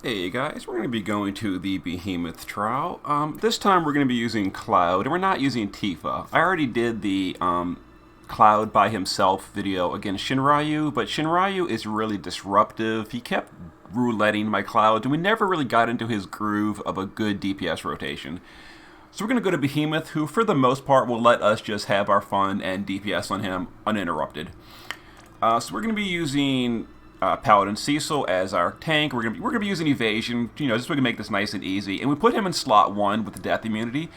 Hey guys, we're going to be going to the Behemoth trial. This time we're going to be using Cloud, and we're not using Tifa. I already did the Cloud by himself video against Shinryu, but Shinryu is really disruptive. He kept rouletting my Clouds, and we never really got into his groove of a good DPS rotation. So we're going to go to Behemoth, who for the most part will let us just have our fun and DPS on him uninterrupted. So we're going to be using Paladin Cecil as our tank. We're gonna be using evasion, just so we can make this nice and easy. And we put him in slot 1 with the death immunity.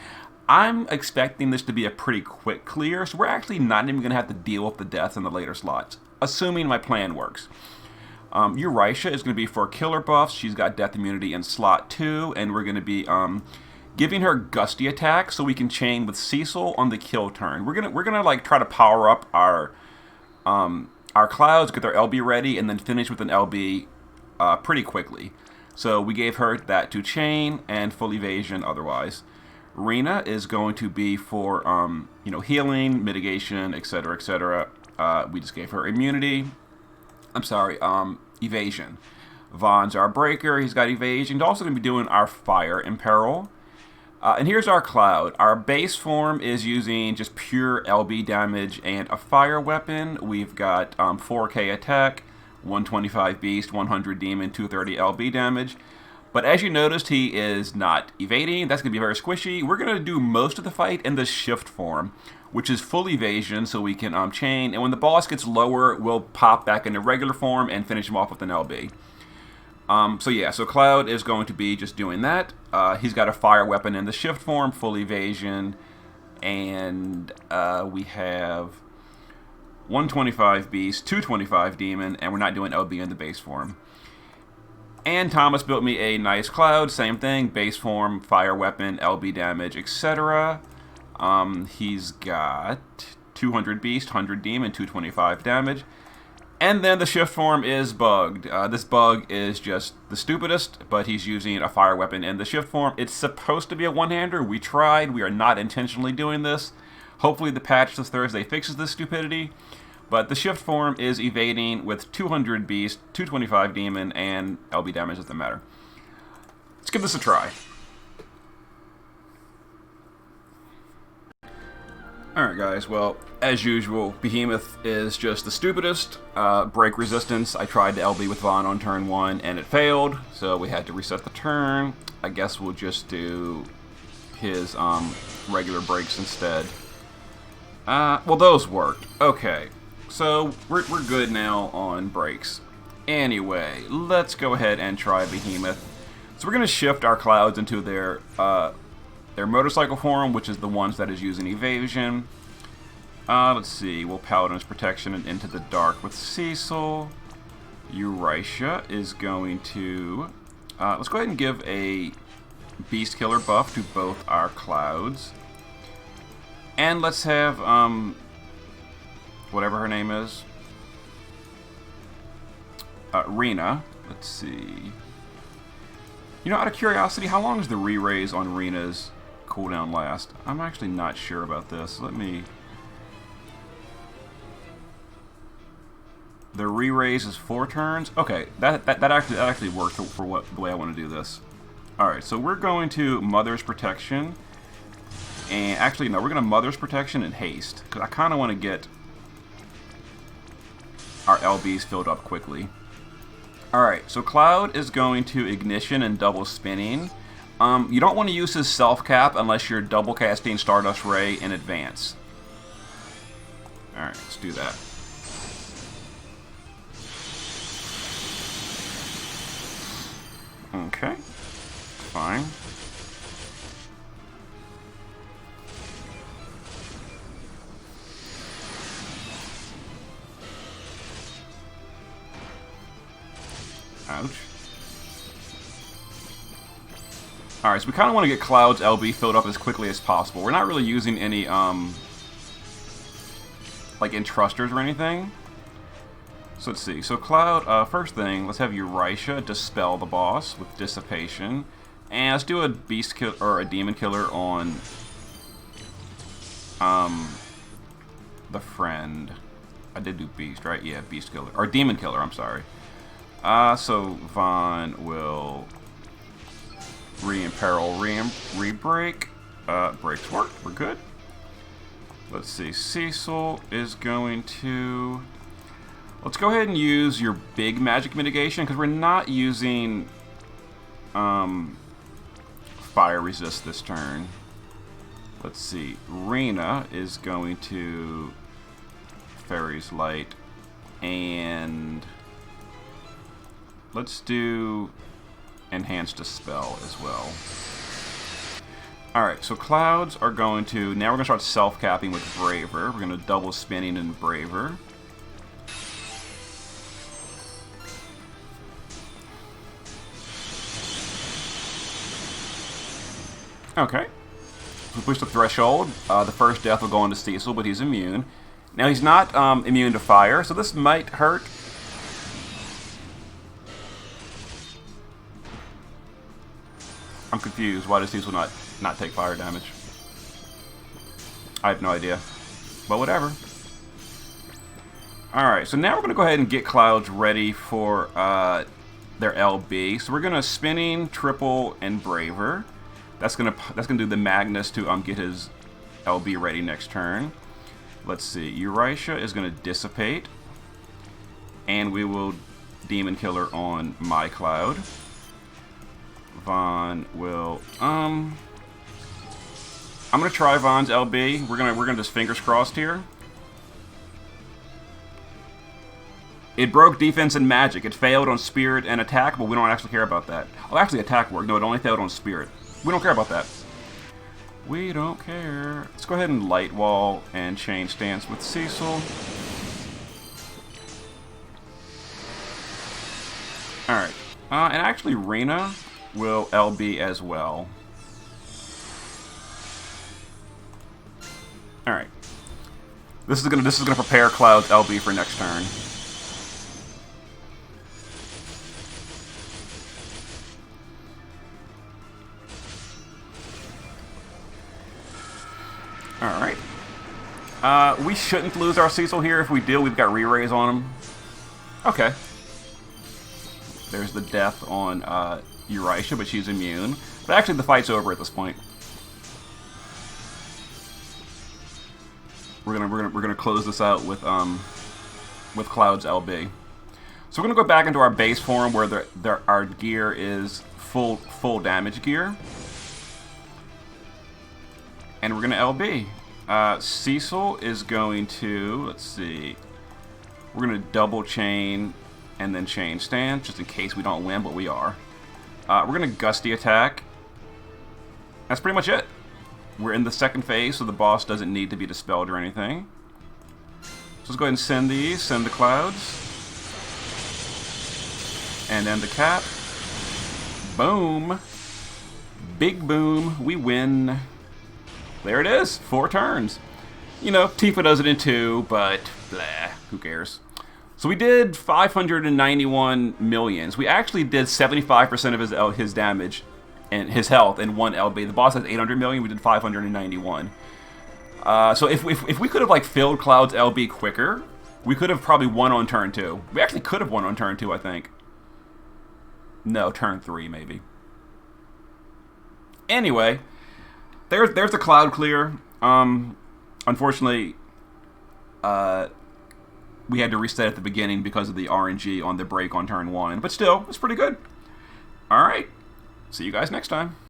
I'm expecting this to be a pretty quick clear, so we're actually not even gonna have to deal with the deaths in the later slots, assuming my plan works. Eurisha is gonna be for killer buffs. She's got death immunity in slot 2, and we're gonna be giving her gusty attack so we can chain with Cecil on the kill turn. We're gonna like try to power up our Clouds, get their LB ready, and then finish with an LB pretty quickly. So we gave her that to chain and full evasion otherwise. Rena is going to be for healing, mitigation, etc., etc. We just gave her immunity. I'm sorry, evasion. Vaughn's our breaker. He's got evasion. He's also going to be doing our fire imperil. And here's our Cloud. Our base form is using just pure LB damage and a fire weapon. We've got 4k attack, 125 beast, 100 demon, 230 LB damage. But as you noticed, he is not evading. That's going to be very squishy. We're going to do most of the fight in the shift form, which is full evasion, so we can chain. And when the boss gets lower, we'll pop back into regular form and finish him off with an LB. So Cloud is going to be just doing that. He's got a fire weapon in the shift form, full evasion, and we have 125 beast, 225 demon, and we're not doing LB in the base form. And Thomas built me a nice Cloud, same thing, base form, fire weapon, LB damage, etc. He's got 200 beast, 100 demon, 225 damage. And then the shift form is bugged. This bug is just the stupidest, but he's using a fire weapon in the shift form. It's supposed to be a one-hander. We tried. We are not intentionally doing this. Hopefully the patch this Thursday fixes this stupidity. But the shift form is evading with 200 beast, 225 demon, and LB damage doesn't matter. Let's give this a try. Alright guys, well, as usual, Behemoth is just the stupidest. Break resistance, I tried to LB with Vaughn on turn 1 and it failed, so we had to reset the turn. I guess we'll just do his regular breaks instead. Well, those worked. Okay, so we're good now on breaks. Anyway, let's go ahead and try Behemoth. So we're going to shift our Clouds into their motorcycle form, which is the ones that is using evasion. Let's see, we'll Paladin's Protection and Into the Dark with Cecil. Eurisha is going to... let's go ahead and give a Beast Killer buff to both our Clouds. And let's have, whatever her name is. Rena. Let's see. Out of curiosity, how long does the re-raise on Rena's cooldown last? I'm actually not sure about this. Let me... The re-raise is 4 turns? Okay, that actually worked for the way I want to do this. Alright, so we're going to Mother's Protection. And actually, no, we're going to Mother's Protection and Haste. Because I kind of want to get our LBs filled up quickly. Alright, so Cloud is going to Ignition and double spinning. You don't want to use his self-cap unless you're double casting Stardust Ray in advance. Alright, let's do that. Okay, fine. Ouch. Alright, so we kind of want to get Cloud's LB filled up as quickly as possible. We're not really using any, like, entrusters or anything. So let's see. So Cloud, first thing, let's have Eurisha dispel the boss with Dissipation. And let's do a Beast Kill or a Demon Killer on, the friend. I did do Beast, right? Yeah, Beast Killer. Or Demon Killer, I'm sorry. So Vaughn will Re-imperil, re-break. Breaks worked. We're good. Let's see. Cecil is going to... Let's go ahead and use your big magic mitigation, because we're not using fire resist this turn. Let's see. Rena is going to Fairy's Light, and let's do Enhanced Dispel as well. Alright, so Clouds are going to... Now we're going to start self-capping with Braver. We're going to double spinning in Braver. Okay. We push the threshold. The first death will go into Cecil, but he's immune. Now he's not immune to fire, so this might hurt. I'm confused. Why does Cecil not take fire damage? I have no idea. But whatever. Alright, so now we're going to go ahead and get Clouds ready for their LB. So we're going to Spinning, Triple, and Braver. That's gonna do the Magnus to get his LB ready next turn. Let's see. Eurisha is gonna Dissipate, and we will Demon Killer on my Cloud. Vaughn will I'm gonna try Vaughn's LB. We're gonna just fingers crossed here. It broke defense and magic. It failed on Spirit and attack, but we don't actually care about that. Oh, actually attack worked. No, it only failed on Spirit. We don't care about that. We don't care. Let's go ahead and Light Wall and change stance with Cecil. Alright. And actually Rena will LB as well. Alright. This is gonna prepare Cloud's LB for next turn. Alright. We shouldn't lose our Cecil here. If we do, we've got re-raise on him. Okay. There's the death on Eurisha, but she's immune. But actually, the fight's over at this point. We're gonna close this out with Cloud's LB. So we're gonna go back into our base form where our gear is full damage gear. And we're going to LB. Cecil is going to, let's see, we're going to double chain and then chain stance, just in case we don't win, but we are. We're going to Gusty attack. That's pretty much it. We're in the second phase, so the boss doesn't need to be dispelled or anything. So let's go ahead and send these, send the Clouds. And then the cap. Boom. Big boom. We win. There it is, 4 turns. You know, Tifa does it in 2, but blah, who cares? So we did 591 millions. We actually did 75% of his damage and his health in 1 LB. The boss has 800 million, we did 591. So if we could have like filled Cloud's LB quicker, we could have probably won on turn 2. We actually could have won on turn 2, I think. No, turn 3 maybe. Anyway, there's the Cloud clear. Unfortunately, we had to reset at the beginning because of the RNG on the break on turn 1. But still, it's pretty good. Alright, see you guys next time.